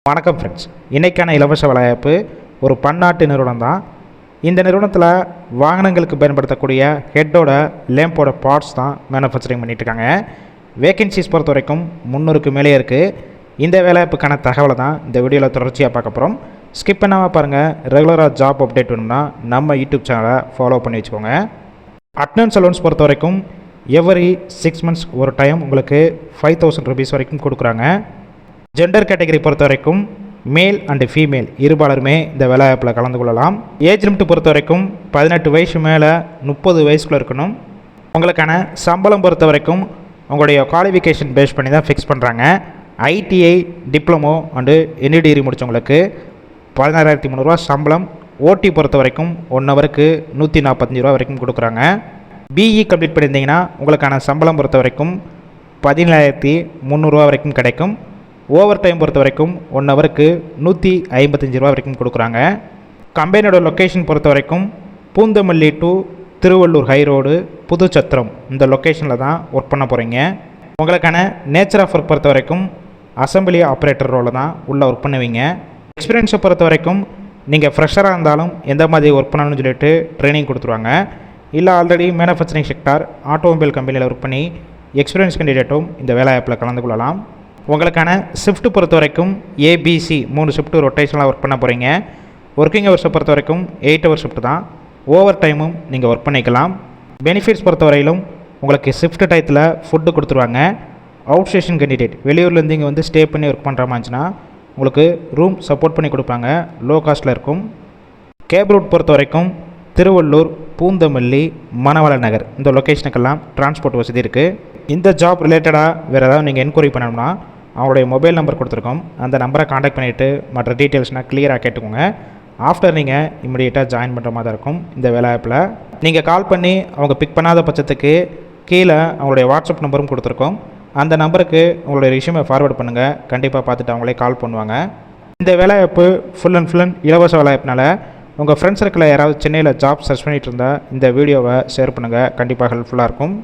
வணக்கம் ஃப்ரெண்ட்ஸ். இன்றைக்கான இலவச வேலைவாய்ப்பு ஒரு பன்னாட்டு நிறுவனம் தான். இந்த நிறுவனத்தில் வாகனங்களுக்கு பயன்படுத்தக்கூடிய ஹெட்டோட லேம்போட பார்ட்ஸ் தான் மேனுஃபேக்சரிங் பண்ணிகிட்ருக்காங்க. வேகன்சிஸ் பொறுத்த வரைக்கும் 300க்கு மேலே இருக்குது. இந்த வேலைவாய்ப்புக்கான தகவலை தான் இந்த வீடியோவில் தொடர்ச்சியாக பார்க்க போகிறோம். ஸ்கிப் பண்ணாமல் பாருங்கள். ரெகுலராக ஜாப் அப்டேட் வேணும்னா நம்ம யூடியூப் சேனலை ஃபாலோ பண்ணி வச்சுக்கோங்க. அட்டெண்டன்ஸ் அலோன்ஸ் பொறுத்த வரைக்கும் எவ்ரி 6 months ஒரு டைம் உங்களுக்கு 5000 rupees வரைக்கும் கொடுக்குறாங்க. ஜெண்டர் கேட்டகரி பொறுத்த வரைக்கும் மேல் அண்டு ஃபீமேல் இருபாலருமே இந்த வேலைவாய்ப்பில் கலந்து கொள்ளலாம். ஏஜ் லிமிட் பொறுத்த வரைக்கும் 18 வயசு மேலே 30 வயசுக்குள்ளே இருக்கணும். உங்களுக்கான சம்பளம் பொறுத்த வரைக்கும் உங்களுடைய குவாலிஃபிகேஷன் பேஸ் பண்ணி தான் ஃபிக்ஸ் பண்ணுறாங்க. ITI, diploma and any degree முடித்தவங்களுக்கு 16,300 சம்பளம். ஓடி பொறுத்த வரைக்கும் 1 ஹவருக்கு 145 ரூபா வரைக்கும் கொடுக்குறாங்க. பிஇ கம்ப்ளீட் பண்ணியிருந்தீங்கன்னா உங்களுக்கான சம்பளம் பொறுத்த வரைக்கும் 17,300 வரைக்கும் கிடைக்கும். ஓவர் டைம் பொறுத்த வரைக்கும் 1 ஹவருக்கு 155 ரூபா வரைக்கும் கொடுக்குறாங்க. கம்பெனியோட லொக்கேஷன் பொறுத்த வரைக்கும் பூந்தமல்லி டு திருவள்ளூர் ஹைரோடு புதுச்சத்திரம் இந்த லொக்கேஷனில் தான் ஒர்க் பண்ண போகிறீங்க. உங்களுக்கான நேச்சர் ஆஃப் ஒர்க் பொறுத்த வரைக்கும் அசம்பிளி ஆப்ரேட்டர் ரோலில் தான் உள்ளே ஒர்க் பண்ணுவீங்க. எக்ஸ்பீரியன்ஸை பொறுத்த வரைக்கும் நீங்கள் ஃப்ரெஷராக இருந்தாலும் எந்த மாதிரி ஒர்க் பண்ணணும்னு சொல்லிட்டு ட்ரைனிங் கொடுத்துருவாங்க. இல்லை ஆல்ரெடி மேனுஃபேக்சரிங் செக்டார் ஆட்டோமொபைல் கம்பெனியில் ஒர்க் பண்ணி எக்ஸ்பீரியன்ஸ் கேண்டிடேட்டும் இந்த வேலைவாய்ப்பில் கலந்து கொள்ளலாம். உங்களுக்கான ஷிஃப்ட் பொறுத்த வரைக்கும் ஏபிசி 3 ஷிஃப்ட்டு ரொட்டேஷனலாக ஒர்க் பண்ண போகிறீங்க. ஒர்க்கிங் ஹவர்ஸை பொறுத்த வரைக்கும் 8 hour ஷிஃப்ட் தான். ஓவர் டைமும் நீங்கள் ஒர்க் பண்ணிக்கலாம். பெனிஃபிட்ஸ் பொறுத்த வரையிலும் உங்களுக்கு ஷிஃப்ட் டயத்தில் ஃபுட்டு கொடுத்துருவாங்க. அவுட் ஸ்டேஷன் கேண்டிடேட் வெளியூர்லேருந்து இங்கே வந்து ஸ்டே பண்ணி ஒர்க் பண்ணுற மாதிரிச்சுன்னா உங்களுக்கு ரூம் சப்போர்ட் பண்ணி கொடுப்பாங்க. லோ காஸ்ட்டில் இருக்கும். கேப் ரூட் பொறுத்த வரைக்கும் திருவள்ளூர், பூந்தமல்லி, மணவாள நகர் இந்த லொக்கேஷனுக்கெல்லாம் டிரான்ஸ்போர்ட் வசதி இருக்குது. இந்த ஜாப் ரிலேட்டடாக வேறு ஏதாவது நீங்கள் என்கொயரி பண்ணணும்னா அவங்களுடைய மொபைல் நம்பர் கொடுத்துருக்கோம். அந்த நம்பரை காண்டாக்ட் பண்ணிவிட்டு மற்ற டீட்டெயில்ஸ்னால் கிளியராக கேட்டுக்கோங்க. ஆஃப்டர் நீங்கள் இமிடியேட்டாக ஜாயின் பண்ணுற மாதிரி தான் இருக்கும். இந்த வேலைவாய்ப்பில் நீங்கள் கால் பண்ணி அவங்க பிக் பண்ணாத பட்சத்துக்கு கீழே அவங்களுடைய வாட்ஸ்அப் நம்பரும் கொடுத்துருக்கோம். அந்த நம்பருக்கு உங்களுடைய ரெஸ்யூமை ஃபார்வர்ட் பண்ணுங்கள். கண்டிப்பாக பார்த்துட்டு அவங்களே கால் பண்ணுவாங்க. இந்த வேலைவாய்ப்பு ஃபுல் அண்ட் இலவச வேலைவாய்ப்புனால உங்கள் ஃப்ரெண்ட்ஸ் சர்க்கிளில் யாராவது சென்னையில் ஜாப் சர்ச் பண்ணிகிட்டு இருந்தால் இந்த வீடியோவை ஷேர் பண்ணுங்கள். கண்டிப்பாக ஹெல்ப்ஃபுல்லாக இருக்கும்.